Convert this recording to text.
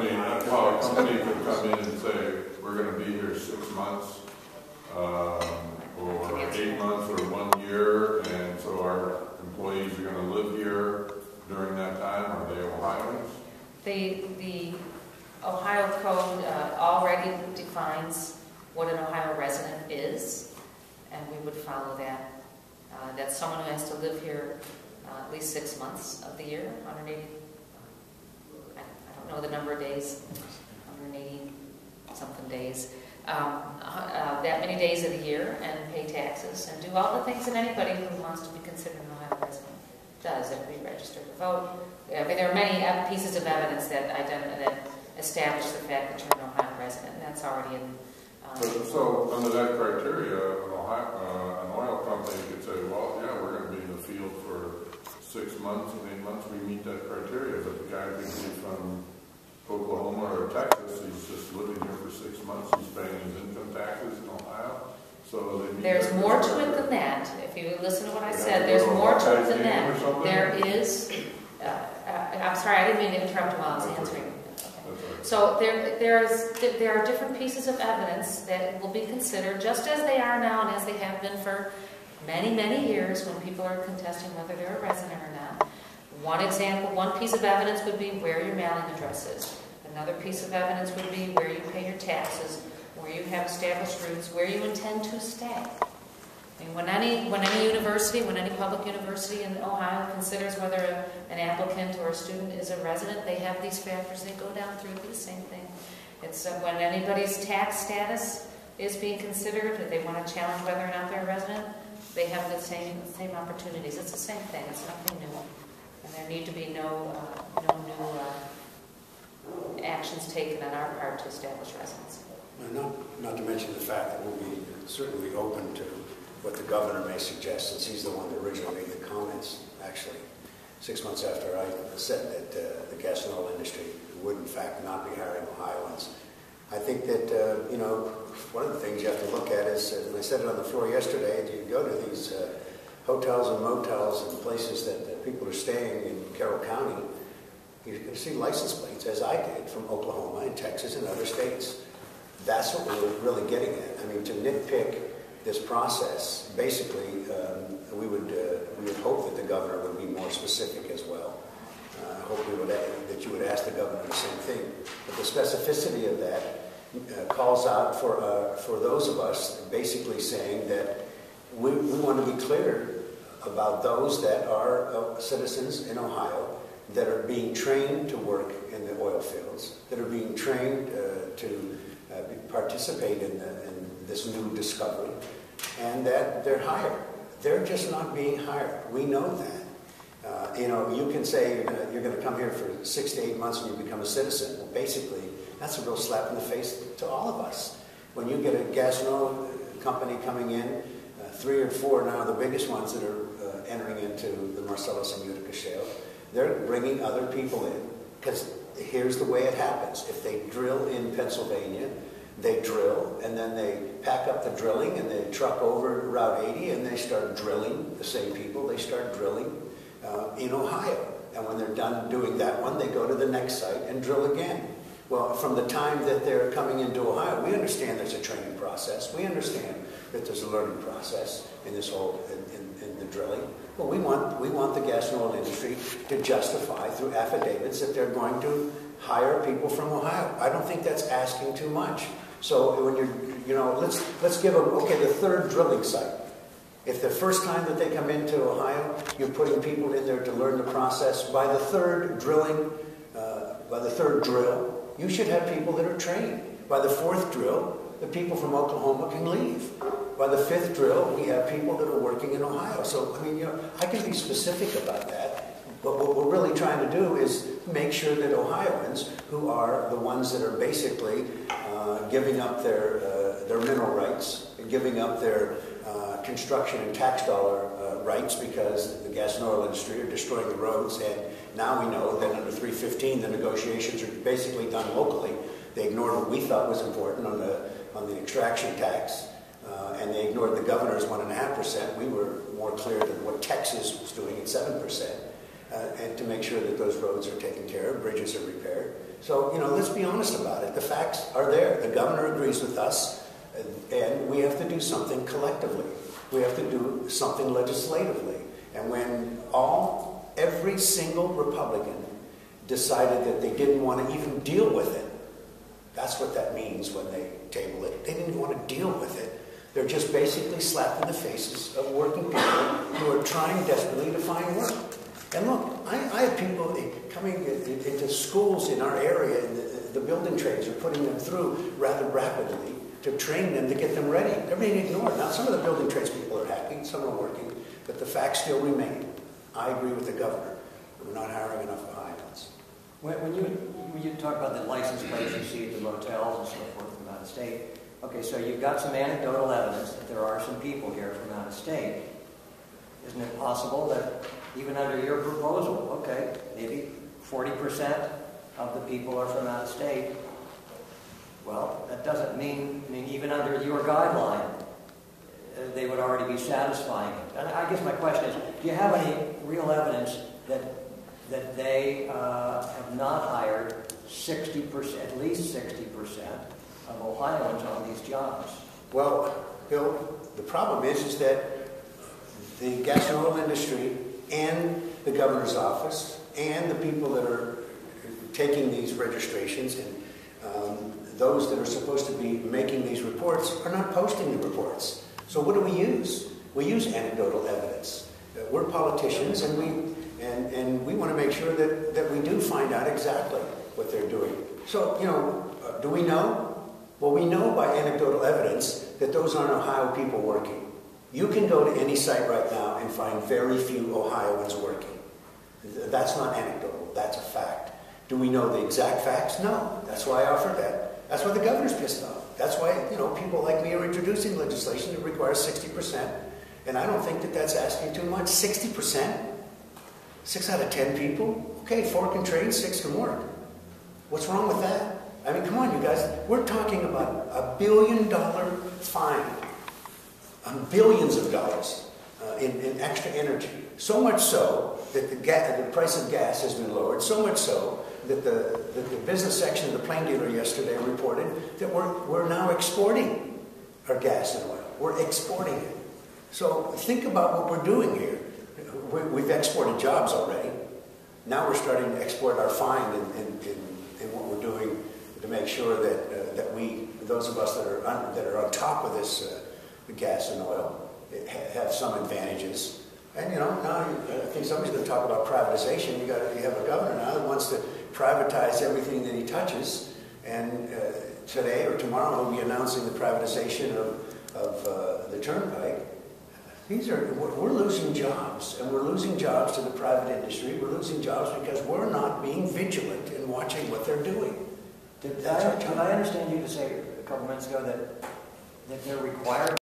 a company could come in and say, we're going to be here 6 months, or 8 months, or 1 year, and so our employees are going to live here during that time. Are they Ohioans? The Ohio Code already defines what an Ohio resident is, and we would follow that. That's someone who has to live here at least 6 months of the year, 180. I don't know the number of days, 180 something days. That many days of the year, and pay taxes and do all the things that anybody who wants to be considered an Ohio resident does. If we register to vote, I mean, there are many pieces of evidence that establish the fact that you're an Ohio resident, and that's already in. So under that criteria, an oil company could say, well, yeah, we're going to be in the field for 6 months and 8 months. We meet that criteria, but the guy could be from Oklahoma or Texas. He's just living here for 6 months. He's paying his income taxes in Ohio. So there's more to it than that. If you listen to what I said, there's more to it than that. There is. I'm sorry, I didn't mean to interrupt while I was answering. So there are different pieces of evidence that will be considered, just as they are now and as they have been for many, many years when people are contesting whether they're a resident or not. One piece of evidence would be where your mailing address is. Another piece of evidence would be where you pay your taxes, where you have established roots, where you intend to stay. I mean, when any public university in Ohio considers whether an applicant or a student is a resident, they have these factors. They go down through the same thing. It's when anybody's tax status is being considered, if they want to challenge whether or not they're a resident, they have the same opportunities. It's the same thing. It's nothing new. And there need to be no new actions taken on our part to establish residency. Not to mention the fact that we'll be certainly open to what the governor may suggest, since he's the one that originally made the comments, actually, 6 months after I said that the gas and oil industry would, in fact, not be hiring Ohioans. I think that, one of the things you have to look at is, and I said it on the floor yesterday, you go to these hotels and motels and places that people are staying in Carroll County, you can see license plates, as I did, from Oklahoma and Texas and other states. That's what we're really getting at. I mean, to nitpick this process, basically, we would hope that the governor would be more specific as well. I hope that you would ask the governor the same thing. But the specificity of that calls out for those of us basically saying that we want to be clear about those that are citizens in Ohio that are being trained to work in the oil fields, that are being trained to participate in this new discovery, and that they're hired. They're just not being hired. We know that. You can say you're going to come here for 6 to 8 months and you become a citizen. Well, basically, that's a real slap in the face to all of us. When you get a gas and oil company coming in, 3 or 4 now, the biggest ones that are entering into the Marcellus and Utica Shale, they're bringing other people in. Because here's the way it happens. If they drill in Pennsylvania, they drill, and then they pack up the drilling, and they truck over Route 80, and they start drilling, the same people, they start drilling in Ohio. And when they're done doing that one, they go to the next site and drill again. Well, from the time that they're coming into Ohio, we understand there's a training process. We understand that there's a learning process in this whole, in the drilling. Well, we want the gas and oil industry to justify through affidavits that they're going to hire people from Ohio. I don't think that's asking too much. So when let's give them, okay, the third drilling site. If the first time that they come into Ohio, you're putting people in there to learn the process, by the third drill, you should have people that are trained. By the 4th drill, the people from Oklahoma can leave. By the 5th drill, we have people that are working in Ohio. So, I mean, I can be specific about that. But what we're really trying to do is make sure that Ohioans, who are the ones that are basically giving up their mineral rights, giving up their construction and tax dollar rights because the gas and oil industry are destroying the roads, and now we know that under 315 the negotiations are basically done locally. They ignored what we thought was important on the extraction tax, and they ignored the governor's 1.5%. We were more clear than what Texas was doing at 7%, and to make sure that those roads are taken care of, bridges are repaired. So, let's be honest about it. The facts are there. The governor agrees with us, and we have to do something collectively. We have to do something legislatively. And when every single Republican decided that they didn't want to even deal with it, that's what that means when they table it. They didn't want to deal with it. They're just basically slapping the faces of working people who are trying desperately to find work. And look, I have people coming into schools in our area, and the building trades are putting them through rather rapidly to train them to get them ready. They're being ignored. Now, some of the building trades people are happy, some are working, but the facts still remain. I agree with the governor. We're not hiring enough Ohioans. When you talk about the license plates you see at the motels and so forth from out of state, okay, so you've got some anecdotal evidence that there are some people here from out of state. Isn't it possible that even under your proposal, okay, maybe 40% of the people are from out of state? Well, that doesn't mean, even under your guideline, they would already be satisfying it. And I guess my question is, do you have any real evidence that they have not hired 60%, at least 60% of Ohioans on these jobs? Well, Bill, the problem is that the gas and oil industry and the governor's office and the people that are taking these registrations and those that are supposed to be making these reports are not posting the reports. So what do we use? We use anecdotal evidence. We're politicians, and we want to make sure that we do find out exactly what they're doing. So, do we know? Well, we know by anecdotal evidence that those aren't Ohio people working. You can go to any site right now and find very few Ohioans working. That's not anecdotal. That's a fact. Do we know the exact facts? No. That's why I offered that. That's why the governor's pissed off. That's why, people like me are introducing legislation that requires 60%. And I don't think that that's asking too much. 60%? 6 out of 10 people? Okay, 4 can trade, 6 can work. What's wrong with that? I mean, come on, you guys. We're talking about $1 billion fine. Billions of dollars in extra energy. So much so that the price of gas has been lowered. So much so that the business section of the Plain Dealer yesterday reported that we're now exporting our gas and oil. We're exporting it. So think about what we're doing here. We've exported jobs already. Now we're starting to export our find in what we're doing to make sure that those of us that are on top of this gas and oil have some advantages. And now I think somebody's going to talk about privatization. You have a governor now that wants to privatize everything that he touches, and today or tomorrow he'll be announcing the privatization of the turnpike. We're losing jobs, and we're losing jobs to the private industry. We're losing jobs because we're not being vigilant in watching what they're doing. Did I understand you to say a couple minutes ago that they're required